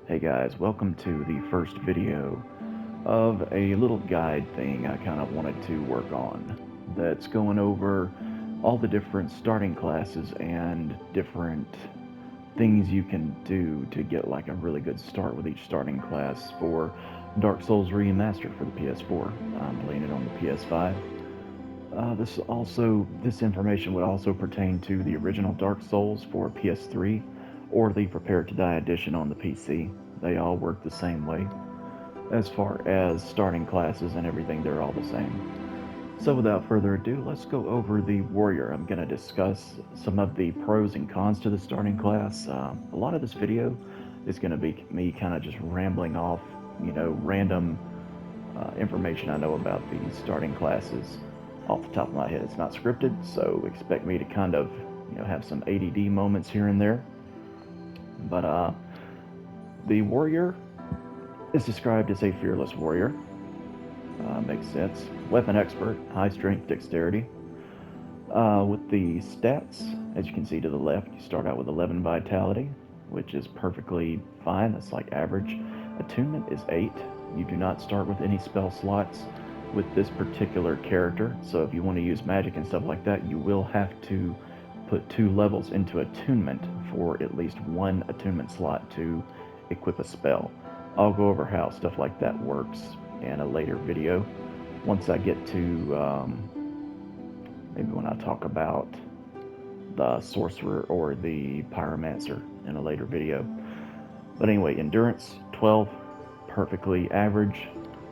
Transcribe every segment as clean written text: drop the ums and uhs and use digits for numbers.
Hey guys, welcome to the first video of a little guide thing I kind of wanted to work on that's going over all the different starting classes and different things you can do to get like a really good start with each starting class for Dark Souls Remastered for the PS4. I'm playing it on the PS5. This information would also pertain to the original Dark Souls for PS3 or the Prepare to Die edition on the PC. They all work the same way. As far as starting classes and everything, they're all the same. So without further ado, let's go over the warrior. I'm going to discuss some of the pros and cons to the starting class. A lot of this video is going to be me kind of just rambling off, random information I know about the starting classes off the top of my head. It's not scripted, so expect me to kind of, have some ADD moments here and there. But the warrior is described as a fearless warrior. Makes sense. Weapon expert, high strength, dexterity. With the stats, as you can see to the left, you start out with 11 vitality, which is perfectly fine. That's like average. Attunement is 8. You do not start with any spell slots with this particular character, so if you want to use magic and stuff like that, you will have to put 2 levels into attunement for at least 1 attunement slot to equip a spell. I'll go over how stuff like that works in a later video once I get to maybe when I talk about the sorcerer or the pyromancer in a later video. But anyway, endurance 12, perfectly average,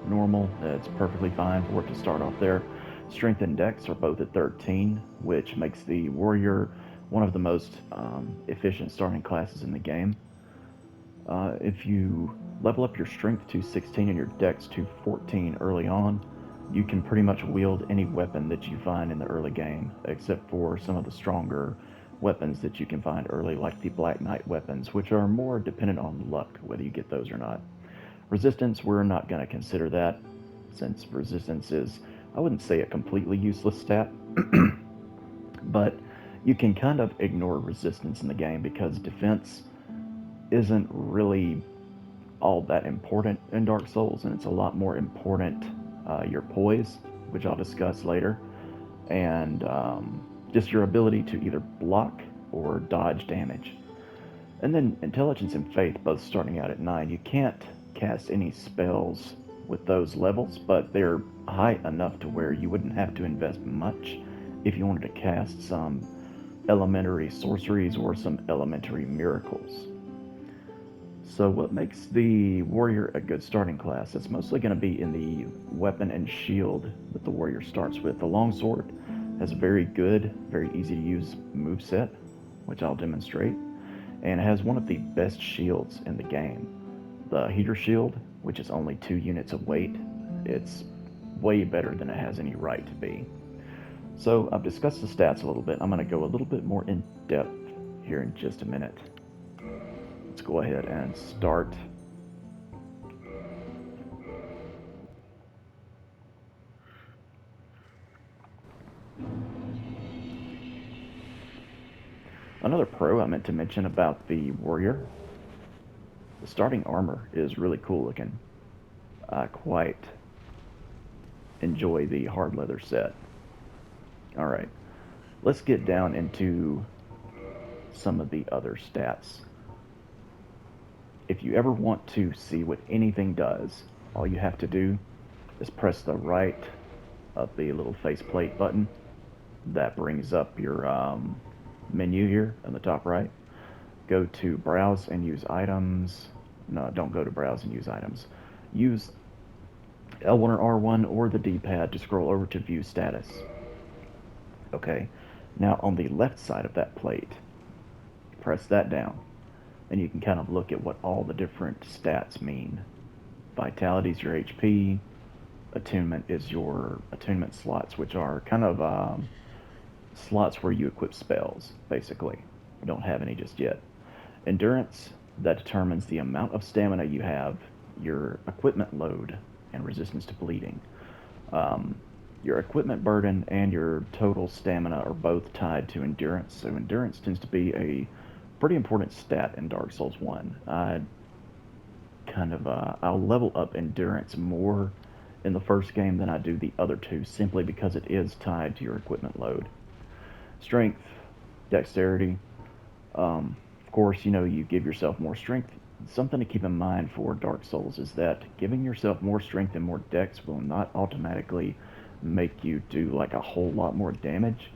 normal. It's perfectly fine for it to start off there. Strength and dex are both at 13, which makes the warrior one of the most efficient starting classes in the game. If you level up your strength to 16 and your dex to 14 early on, you can pretty much wield any weapon that you find in the early game, except for some of the stronger weapons that you can find early, like the Black Knight weapons, which are more dependent on luck, whether you get those or not. Resistance, we're not going to consider that, since resistance is, I wouldn't say a completely useless stat, but you can kind of ignore resistance in the game because defense isn't really all that important in Dark Souls, and it's a lot more important your poise, which I'll discuss later, and just your ability to either block or dodge damage. And then Intelligence and Faith, both starting out at 9. You can't cast any spells with those levels, but they're high enough to where you wouldn't have to invest much if you wanted to cast some elementary sorceries or some elementary miracles. So what makes the warrior a good starting class? It's mostly going to be in the weapon and shield that the warrior starts with. The longsword has a very good, very easy to use moveset, which I'll demonstrate, and it has one of the best shields in the game. The heater shield, which is only 2 units of weight, it's way better than it has any right to be. So I've discussed the stats a little bit. I'm going to go a little bit more in depth here in just a minute. Let's go ahead and start. Another pro I meant to mention about the warrior, the starting armor is really cool looking. I quite enjoy the hard leather set. Alright, let's get down into some of the other stats. If you ever want to see what anything does, all you have to do is press the right of the little faceplate button. That brings up your menu here on the top right. Go to browse and use items. No, don't go to browse and use items. Use L1 or R1 or the D-pad to scroll over to view status. Okay, now on the left side of that plate, press that down, and you can kind of look at what all the different stats mean. Vitality is your HP, attunement is your attunement slots, which are kind of slots where you equip spells, basically. We don't have any just yet. Endurance, that determines the amount of stamina you have, your equipment load, and resistance to bleeding. Your equipment burden and your total stamina are both tied to endurance, so endurance tends to be a pretty important stat in Dark Souls 1. I'll level up endurance more in the first game than I do the other two, simply because it is tied to your equipment load. Strength, dexterity. Of course, you give yourself more strength. Something to keep in mind for Dark Souls is that giving yourself more strength and more dex will not automatically make you do like a whole lot more damage.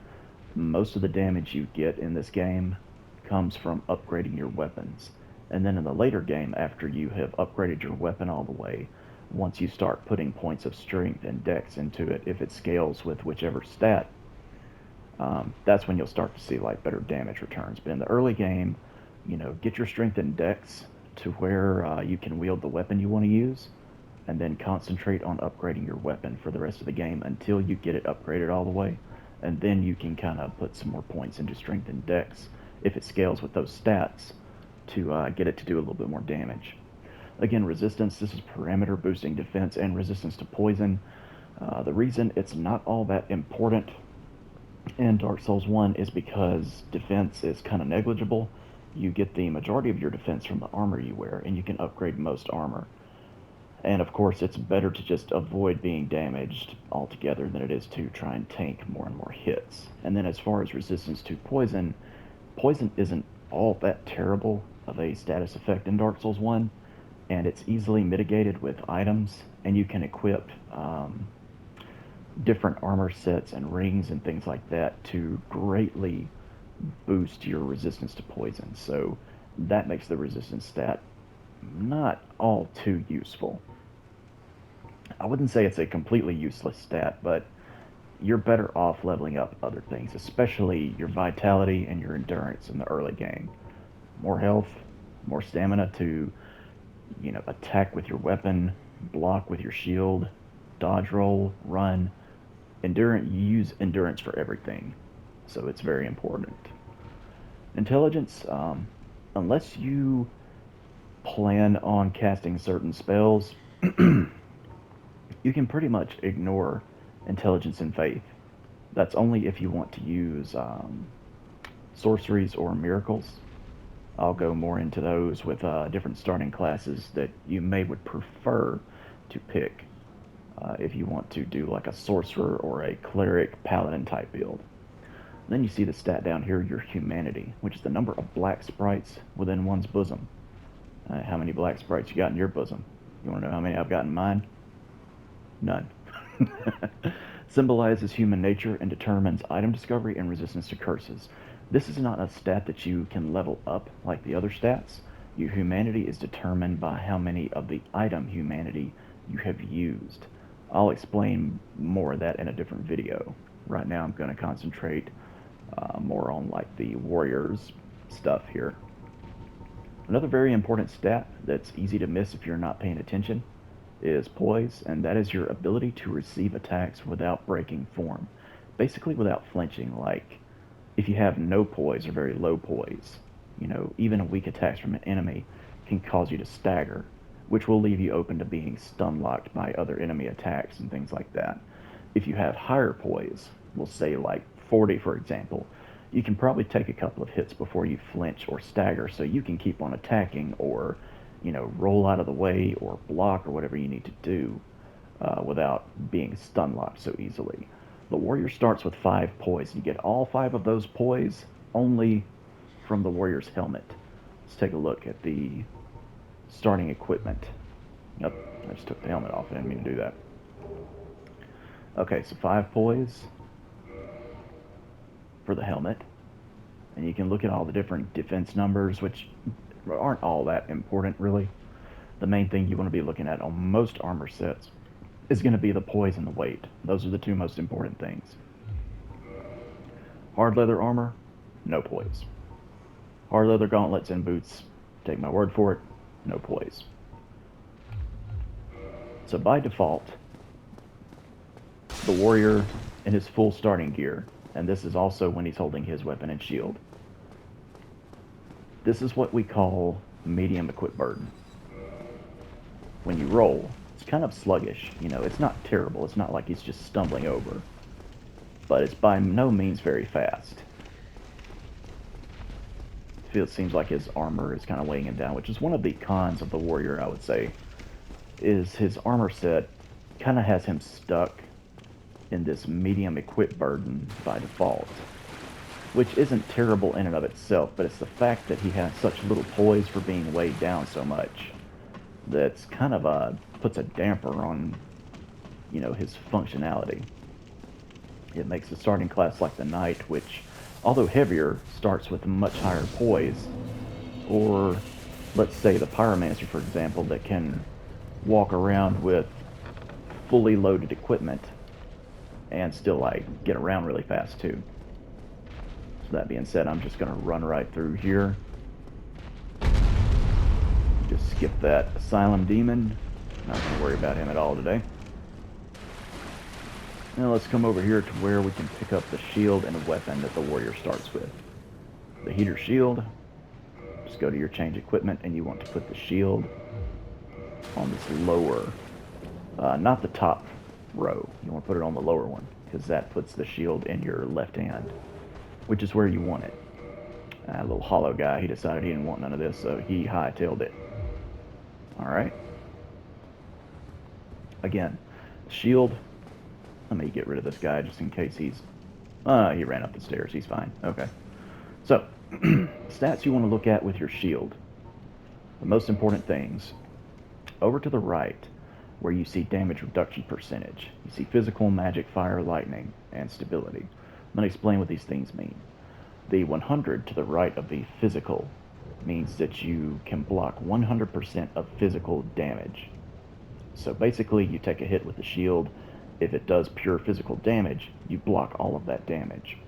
Most of the damage you get in this game comes from upgrading your weapons. And then in the later game, after you have upgraded your weapon all the way, once you start putting points of strength and dex into it, if it scales with whichever stat, that's when you'll start to see like better damage returns. But in the early game, get your strength and dex to where you can wield the weapon you want to use, and then concentrate on upgrading your weapon for the rest of the game until you get it upgraded all the way, and then you can kind of put some more points into strength and dex if it scales with those stats to get it to do a little bit more damage. Again, resistance, this is parameter boosting defense and resistance to poison. The reason it's not all that important in Dark Souls 1 is because defense is kind of negligible. You get the majority of your defense from the armor you wear, and you can upgrade most armor. And of course, it's better to just avoid being damaged altogether than it is to try and tank more and more hits. And then as far as resistance to poison, poison isn't all that terrible of a status effect in Dark Souls 1, and it's easily mitigated with items, and you can equip different armor sets and rings and things like that to greatly boost your resistance to poison. So that makes the resistance stat not all too useful. I wouldn't say it's a completely useless stat, but you're better off leveling up other things, especially your vitality and your endurance in the early game. More health, more stamina to, attack with your weapon, block with your shield, dodge roll, run. Endurance, you use endurance for everything, so it's very important. Intelligence, unless you plan on casting certain spells, you can pretty much ignore intelligence and faith. That's only if you want to use sorceries or miracles. I'll go more into those with different starting classes that you may would prefer to pick if you want to do like a sorcerer or a cleric paladin type build. Then you see the stat down here, your humanity, which is the number of black sprites within one's bosom. How many black sprites you got in your bosom? You want to know how many I've got in mine? None. Symbolizes human nature and determines item discovery and resistance to curses. This is not a stat that you can level up like the other stats. Your humanity is determined by how many of the item humanity you have used. I'll explain more of that in a different video. Right now I'm going to concentrate more on like the warriors stuff here. Another very important stat that's easy to miss if you're not paying attention is poise, and that is your ability to receive attacks without breaking form. Basically without flinching, like if you have no poise or very low poise, even a weak attacks from an enemy can cause you to stagger, which will leave you open to being stun locked by other enemy attacks and things like that. If you have higher poise, we'll say like 40 for example, you can probably take a couple of hits before you flinch or stagger, so you can keep on attacking or roll out of the way or block or whatever you need to do without being stun locked so easily. The warrior starts with 5 poise. You get all 5 of those poise only from the warrior's helmet. Let's take a look at the starting equipment. Yep, I just took the helmet off. I didn't mean to do that. Okay, so 5 poise for the helmet. And you can look at all the different defense numbers, which aren't all that important really. The main thing you want to be looking at on most armor sets is going to be the poise and the weight. Those are the 2 most important things. Hard leather armor, no poise. Hard leather gauntlets and boots, take my word for it, no poise. So by default, the warrior in his full starting gear, and this is also when he's holding his weapon and shield, this is what we call medium equip burden. When you roll, it's kind of sluggish. It's not terrible. It's not like he's just stumbling over. But it's by no means very fast. seems like his armor is kind of weighing him down, which is one of the cons of the warrior, I would say, is his armor set kind of has him stuck in this medium equip burden by default, which isn't terrible in and of itself, but it's the fact that he has such little poise for being weighed down so much that's kind of puts a damper on, you know, his functionality. It makes the starting class like the knight, which, although heavier, starts with much higher poise, or let's say the pyromancer, for example, that can walk around with fully loaded equipment and still like get around really fast too. So that being said, I'm just going to run right through here. Just skip that asylum demon. Not going to worry about him at all today. Now let's come over here to where we can pick up the shield and a weapon that the warrior starts with. The heater shield. Just go to your change equipment and you want to put the shield on this lower, not the top row. You want to put it on the lower one because that puts the shield in your left hand, which is where you want it. A little hollow guy, he decided he didn't want none of this, so he hightailed it. Alright. Again, shield. Let me get rid of this guy just in case he's... he ran up the stairs. He's fine. Okay. So, stats you want to look at with your shield. The most important things. Over to the right, where you see damage reduction percentage. You see physical, magic, fire, lightning, and stability. I'm going to explain what these things mean. The 100 to the right of the physical means that you can block 100% of physical damage. So basically, you take a hit with the shield. If it does pure physical damage, you block all of that damage.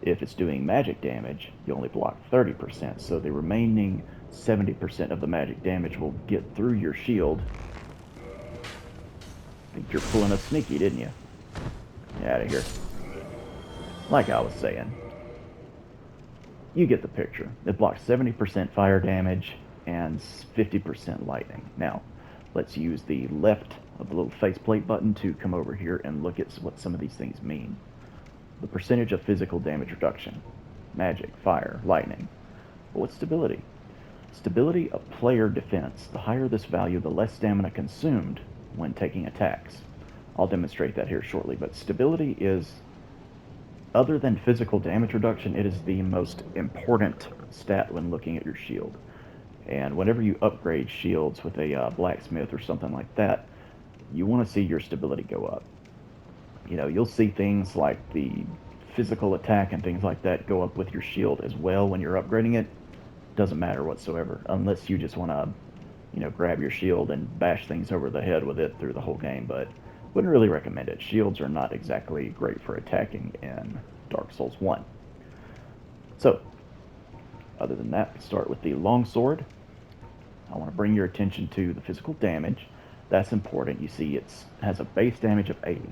If it's doing magic damage, you only block 30%, so the remaining 70% of the magic damage will get through your shield. I think you're pulling a sneaky, didn't you? Get out of here. Like I was saying, you get the picture. It blocks 70% fire damage and 50% lightning. Now, let's use the left of the little faceplate button to come over here and look at what some of these things mean. The percentage of physical damage reduction. Magic, fire, lightning. But what's stability? Stability of player defense. The higher this value, the less stamina consumed when taking attacks. I'll demonstrate that here shortly, but stability is, other than physical damage reduction, it is the most important stat when looking at your shield. And whenever you upgrade shields with a blacksmith or something like that, you want to see your stability go up. You know, you'll see things like the physical attack and things like that go up with your shield as well when you're upgrading it. Doesn't matter whatsoever, unless you just want to, you know, grab your shield and bash things over the head with it through the whole game, but wouldn't really recommend it. Shields are not exactly great for attacking in Dark Souls 1. So, other than that, let's start with the longsword. I want to bring your attention to the physical damage. That's important. You see it has a base damage of 80.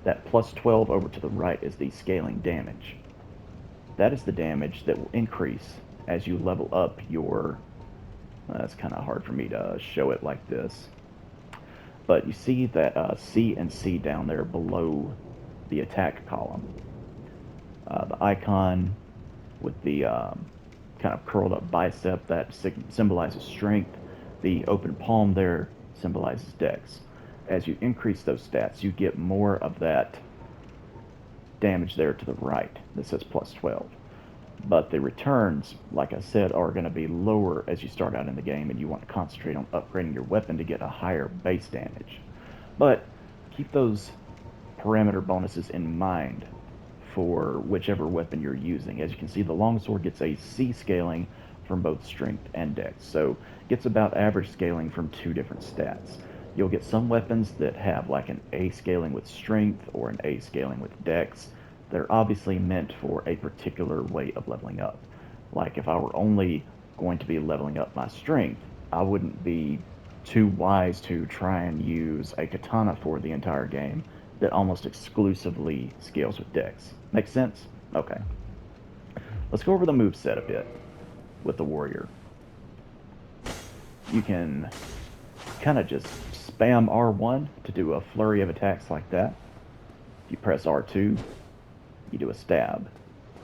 That plus 12 over to the right is the scaling damage. That is the damage that will increase as you level up your... that's kind of hard for me to show it like this. But you see that C and C down there below the attack column. The icon with the kind of curled up bicep, that symbolizes strength. The open palm there symbolizes dex. As you increase those stats, you get more of that damage there to the right that says plus 12. But the returns, like I said, are going to be lower as you start out in the game, and you want to concentrate on upgrading your weapon to get a higher base damage. But keep those parameter bonuses in mind for whichever weapon you're using. As you can see, the longsword gets a C scaling from both strength and dex, so gets about average scaling from two different stats. You'll get some weapons that have like an A scaling with strength or an A scaling with dex. They're obviously meant for a particular way of leveling up. Like if I were only going to be leveling up my strength, I wouldn't be too wise to try and use a katana for the entire game that almost exclusively scales with dex. Make sense? Okay. Let's go over the moveset a bit with the warrior. You can kind of just spam R1 to do a flurry of attacks like that. If you press R2, you do a stab.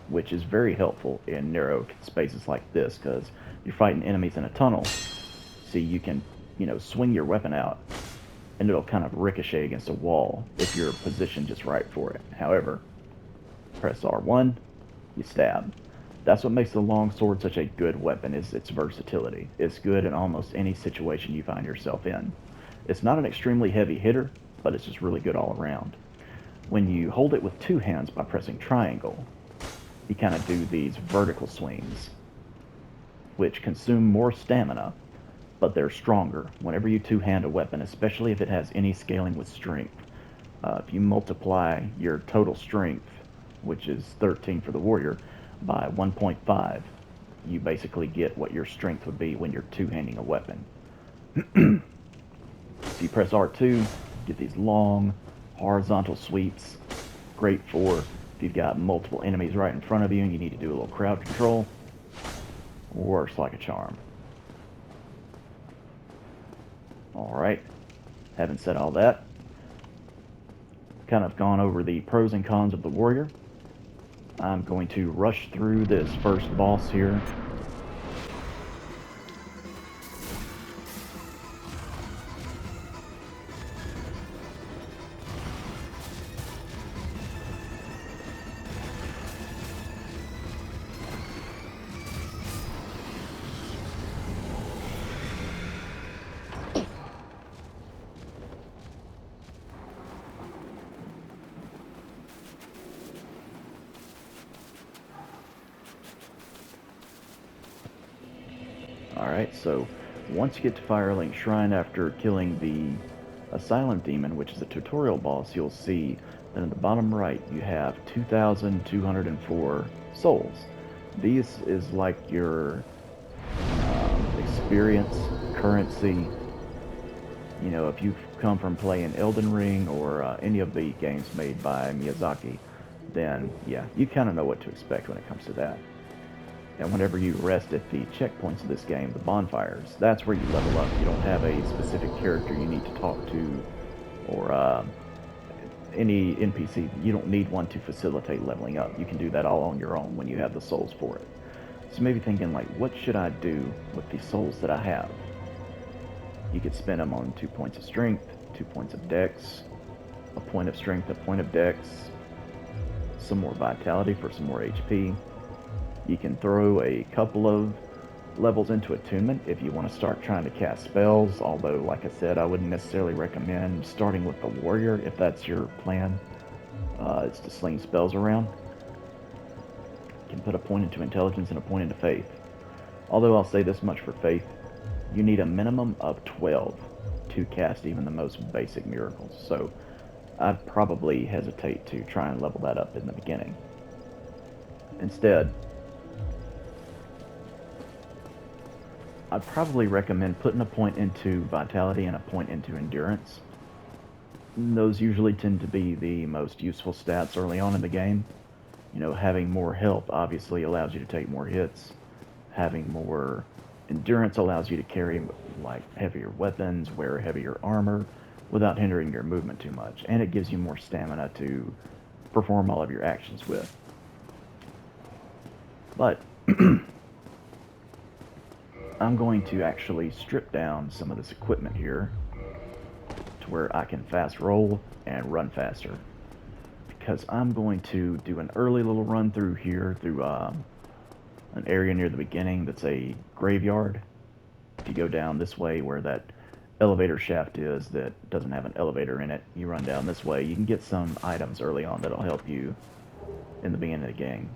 which is very helpful in narrow spaces like this, because you're fighting enemies in a tunnel. See, you can, swing your weapon out, and it'll kind of ricochet against a wall if you're positioned just right for it. However, press R1, you stab. That's what makes the longsword such a good weapon, is its versatility. It's good in almost any situation you find yourself in. It's not an extremely heavy hitter, but it's just really good all around. When you hold it with two hands by pressing triangle, you kind of do these vertical swings, which consume more stamina, but they're stronger whenever you two-hand a weapon, especially if it has any scaling with strength. If you multiply your total strength, which is 13 for the warrior, by 1.5, you basically get what your strength would be when you're two-handing a weapon. So you press R2, get these long, horizontal sweeps. Great for if you've got multiple enemies right in front of you and you need to do a little crowd control. Works like a charm. Alright, having said all that, kind of gone over the pros and cons of the warrior. I'm going to rush through this first boss here. Alright, so once you get to Firelink Shrine after killing the Asylum Demon, which is a tutorial boss, you'll see that in the bottom right you have 2,204 souls. These is like your experience, currency. If you've come from playing Elden Ring or any of the games made by Miyazaki, then yeah, you kind of know what to expect when it comes to that. And whenever you rest at the checkpoints of this game, the bonfires, that's where you level up. You don't have a specific character you need to talk to, or any NPC. You don't need one to facilitate leveling up. You can do that all on your own when you have the souls for it. So maybe thinking like, what should I do with the souls that I have? You could spend them on 2 points of strength, 2 points of dex, a point of strength, a point of dex, some more vitality for some more HP. You can throw a couple of levels into attunement if you want to start trying to cast spells, although, like I said, I wouldn't necessarily recommend starting with the warrior if that's your plan. It's to sling spells around. You can put a point into intelligence and a point into faith. Although I'll say this much for faith, you need a minimum of 12 to cast even the most basic miracles, so I'd probably hesitate to try and level that up in the beginning. Instead, I'd probably recommend putting a point into vitality and a point into endurance. Those usually tend to be the most useful stats early on in the game. Having more health obviously allows you to take more hits. Having more endurance allows you to carry like heavier weapons, wear heavier armor, without hindering your movement too much. And it gives you more stamina to perform all of your actions with. But I'm going to actually strip down some of this equipment here to where I can fast roll and run faster, because I'm going to do an early little run through here through an area near the beginning that's a graveyard. If you go down this way where that elevator shaft is that doesn't have an elevator in it, you run down this way, you can get some items early on that'll help you in the beginning of the game.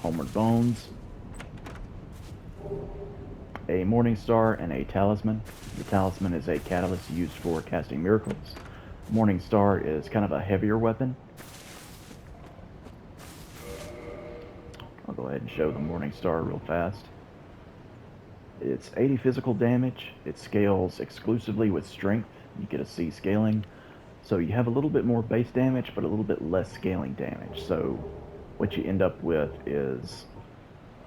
Homeward Bones, a Morning Star, and a Talisman. The Talisman is a catalyst used for casting miracles. Morning Star is kind of a heavier weapon. I'll go ahead and show the Morning Star real fast. It's 80 physical damage. It scales exclusively with strength. You get a C scaling. So you have a little bit more base damage, but a little bit less scaling damage. So what you end up with is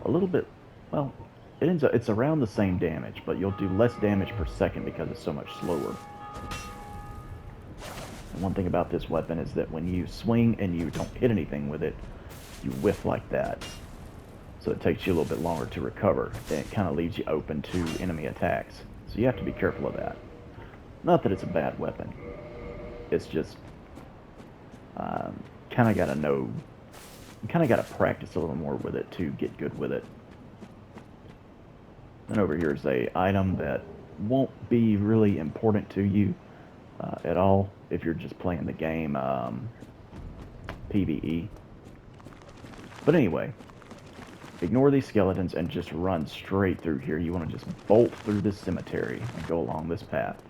a little bit, well, it's around the same damage, but you'll do less damage per second because it's so much slower. And one thing about this weapon is that when you swing and you don't hit anything with it, you whiff like that. So it takes you a little bit longer to recover, and it kind of leaves you open to enemy attacks. So you have to be careful of that. Not that it's a bad weapon. It's just kind of got to know, you kind of got to practice a little more with it to get good with it. And over here is a item that won't be really important to you at all if you're just playing the game PvE. But anyway, ignore these skeletons and just run straight through here. You want to just bolt through this cemetery and go along this path.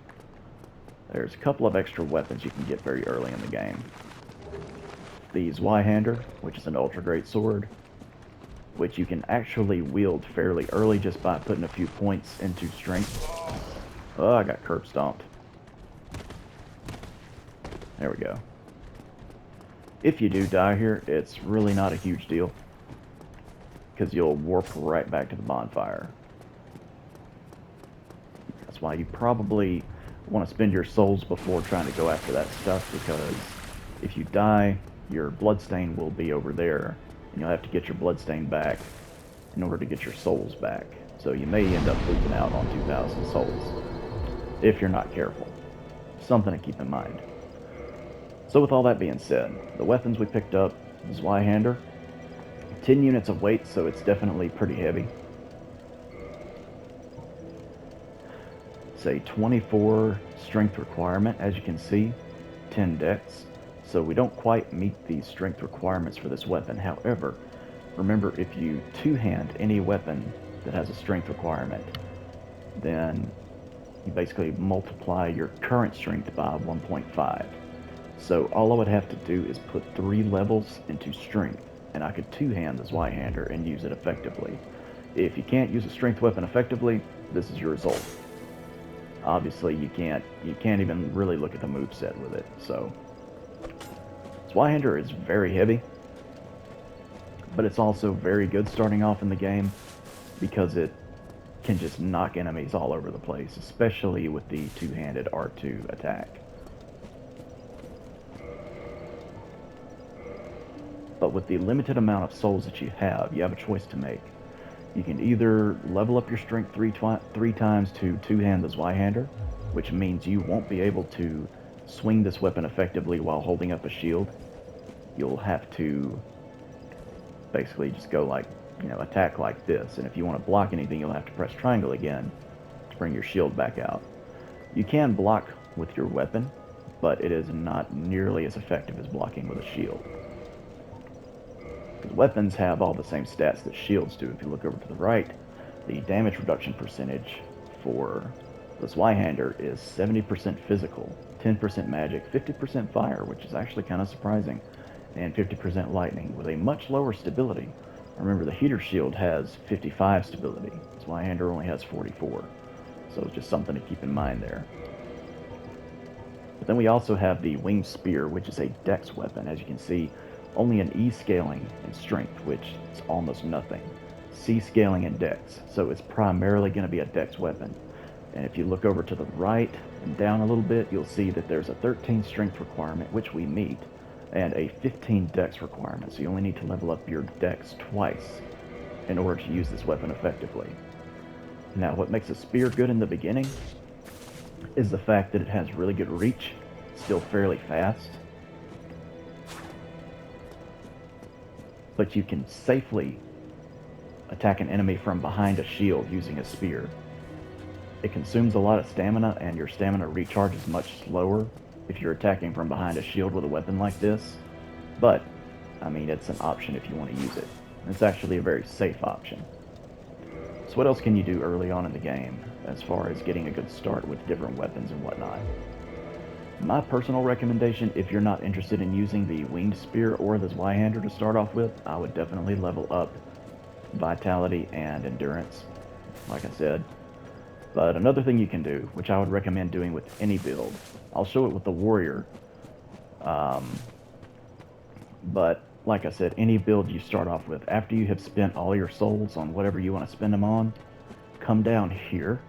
There's a couple of extra weapons you can get very early in the game. The Zweihander, which is an ultra great sword, which you can actually wield fairly early just by putting a few points into strength. Oh, I got curb stomped. There we go. If you do die here, it's really not a huge deal, because you'll warp right back to the bonfire. That's why you probably want to spend your souls before trying to go after that stuff, because if you die, your bloodstain will be over there, and you'll have to get your bloodstain back in order to get your souls back. So you may end up losing out on 2,000 souls, if you're not careful. Something to keep in mind. So with all that being said, the weapons we picked up, Zweihander, 10 units of weight, so it's definitely pretty heavy. It's a 24 strength requirement, as you can see, 10 dex. So we don't quite meet the strength requirements for this weapon. However, remember, if you two-hand any weapon that has a strength requirement, then you basically multiply your current strength by 1.5. So all I would have to do is put 3 levels into strength, and I could two-hand the Zweihander and use it effectively. If you can't use a strength weapon effectively, this is your result. Obviously, you can't even really look at the moveset with it. So Zweihander is very heavy, but it's also very good starting off in the game because it can just knock enemies all over the place, especially with the two-handed R2 attack. But with the limited amount of souls that you have a choice to make. You can either level up your strength three times to two-hand the Zweihander, which means you won't be able to swing this weapon effectively while holding up a shield. You'll have to basically just go like, attack like this. And if you want to block anything, you'll have to press triangle again to bring your shield back out. You can block with your weapon, but it is not nearly as effective as blocking with a shield. Because weapons have all the same stats that shields do. If you look over to the right, the damage reduction percentage for the Zweihander is 70% physical, 10% magic, 50% fire, which is actually kind of surprising, and 50% lightning, with a much lower stability. Remember, the heater shield has 55 stability. Zweihander only has 44. So it's just something to keep in mind there. But then we also have the winged spear, which is a dex weapon. As you can see, only an E scaling in strength, which is almost nothing. C scaling in dex, so it's primarily going to be a dex weapon. And if you look over to the right and down a little bit, you'll see that there's a 13 strength requirement, which we meet, and a 15 dex requirement. So you only need to level up your dex twice in order to use this weapon effectively. Now, what makes a spear good in the beginning is the fact that it has really good reach, still fairly fast, but you can safely attack an enemy from behind a shield using a spear. It consumes a lot of stamina, and your stamina recharges much slower if you're attacking from behind a shield with a weapon like this, but, I mean, it's an option if you want to use it. It's actually a very safe option. So what else can you do early on in the game, as far as getting a good start with different weapons and whatnot? My personal recommendation, if you're not interested in using the winged spear or the Zweihander to start off with, I would definitely level up vitality and endurance, like I said. But another thing you can do, which I would recommend doing with any build, I'll show it with the warrior, but like I said, any build you start off with, after you have spent all your souls on whatever you want to spend them on, come down here,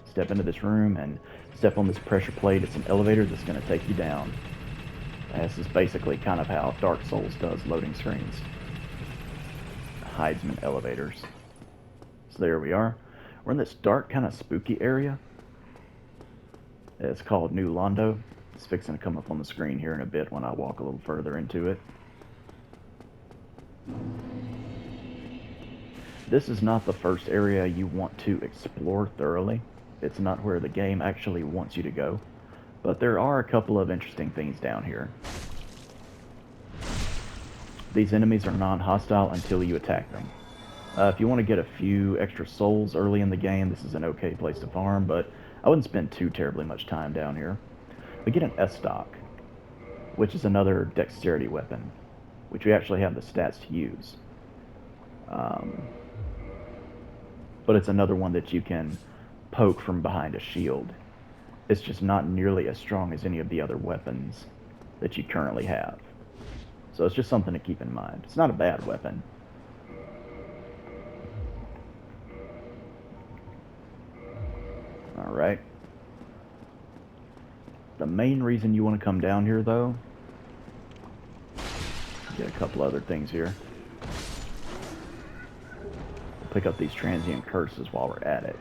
step into this room and step on this pressure plate. It's an elevator that's going to take you down. This is basically kind of how Dark Souls does loading screens. Hides them in elevators. So there we are. We're in this dark, kind of spooky area. It's called New Londo. It's fixing to come up on the screen here in a bit when I walk a little further into it. This is not the first area you want to explore thoroughly. It's not where the game actually wants you to go. But there are a couple of interesting things down here. These enemies are non-hostile until you attack them. If you want to get a few extra souls early in the game, this is an okay place to farm, but I wouldn't spend too terribly much time down here. We get an Estus, which is another dexterity weapon, which we actually have the stats to use. But it's another one that you can poke from behind a shield. It's just not nearly as strong as any of the other weapons that you currently have. So it's just something to keep in mind. It's not a bad weapon. Alright. The main reason you want to come down here, though... Get a couple other things here. Pick up these transient curses while we're at it.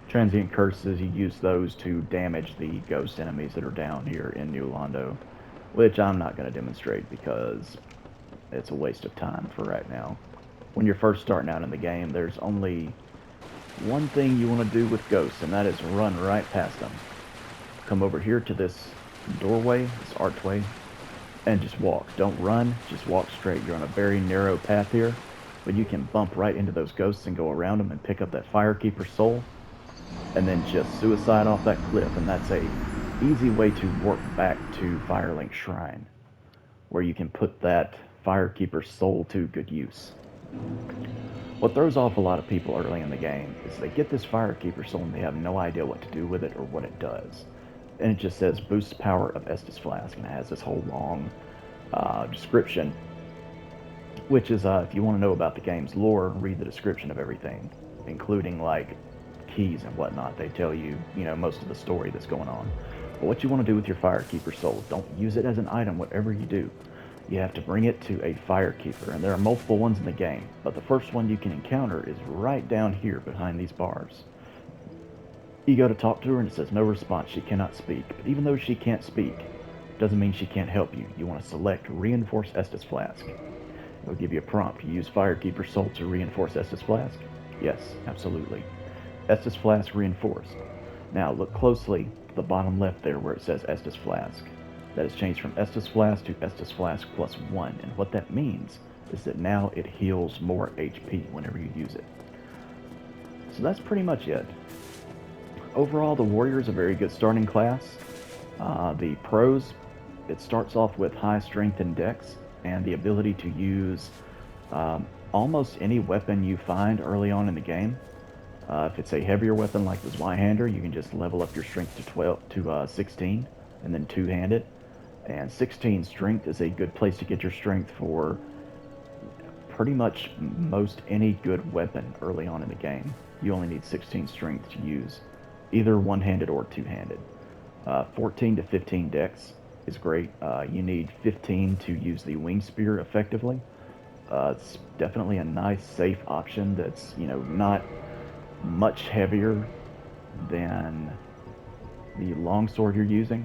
Transient curses, you use those to damage the ghost enemies that are down here in New Londo, which I'm not going to demonstrate because it's a waste of time for right now. When you're first starting out in the game, there's only one thing you want to do with ghosts, and that is run right past them. Come over here to this doorway, this archway, and just walk. Don't run, just walk straight. You're on a very narrow path here, but you can bump right into those ghosts and go around them and pick up that Firekeeper soul, and then just suicide off that cliff, and that's a easy way to work back to Firelink Shrine, where you can put that Firekeeper soul to good use. What throws off a lot of people early in the game is they get this Firekeeper soul and they have no idea what to do with it or what it does. And it just says boosts power of Estus Flask, and it has this whole long description, which is, if you want to know about the game's lore, read the description of everything, including like keys and whatnot. They tell you, most of the story that's going on. But what you want to do with your Firekeeper soul, don't use it as an item, whatever you do. You have to bring it to a Firekeeper, and there are multiple ones in the game, but the first one you can encounter is right down here behind these bars. You go to talk to her and it says no response, she cannot speak. But even though she can't speak, doesn't mean she can't help you. You want to select Reinforce Estus Flask. It'll give you a prompt. You use Firekeeper soul to reinforce Estus Flask? Yes, absolutely. Estus Flask reinforced. Now look closely at the bottom left there where it says Estus Flask. That has changed from Estus Flask to Estus Flask +1, and what that means is that now it heals more HP whenever you use it. So that's pretty much it. Overall, the Warrior is a very good starting class. The pros, it starts off with high strength and dex, and the ability to use almost any weapon you find early on in the game. If it's a heavier weapon like the Zweihander, you can just level up your strength to 16, and then two-hand it. And 16 strength is a good place to get your strength for pretty much most any good weapon early on in the game. You only need 16 strength to use either one-handed or two-handed. 14 to 15 dex is great. You need 15 to use the wing spear effectively. It's definitely a nice, safe option that's, not much heavier than the longsword you're using.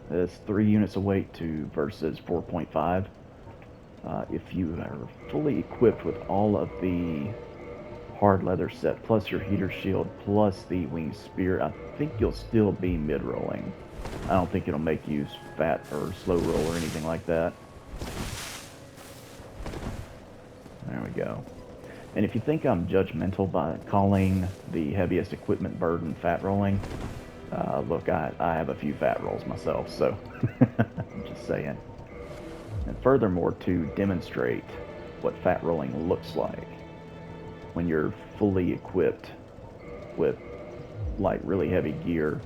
It's 3 units of weight versus 4.5. If you are fully equipped with all of the hard leather set, plus your heater shield, plus the winged spear, I think you'll still be mid-rolling. I don't think it'll make you fat or slow roll or anything like that. There we go. And if you think I'm judgmental by calling the heaviest equipment burden fat rolling, look, I have a few fat rolls myself, so I'm just saying. And furthermore, to demonstrate what fat rolling looks like when you're fully equipped with like really heavy gear,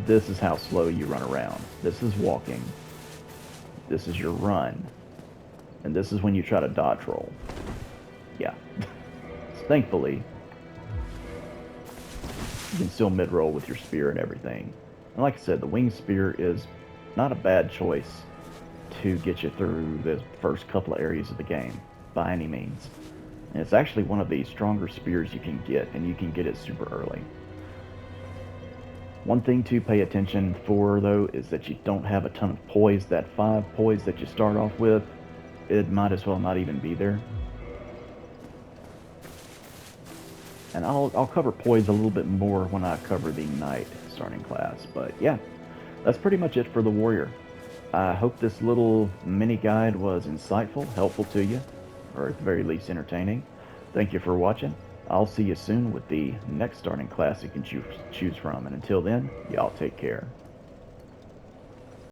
this is how slow you run around. This is walking. This is your run. And this is when you try to dodge roll. Yeah. Thankfully, you can still mid-roll with your spear and everything. And like I said, the winged spear is not a bad choice to get you through the first couple of areas of the game, by any means. And it's actually one of the stronger spears you can get, and you can get it super early. One thing to pay attention for, though, is that you don't have a ton of poise. That 5 poise that you start off with, it might as well not even be there. And I'll cover poise a little bit more when I cover the knight starting class. But yeah, that's pretty much it for the warrior. I hope this little mini guide was insightful, helpful to you, or at the very least entertaining. Thank you for watching. I'll see you soon with the next starting class you can choose from. And until then, y'all take care.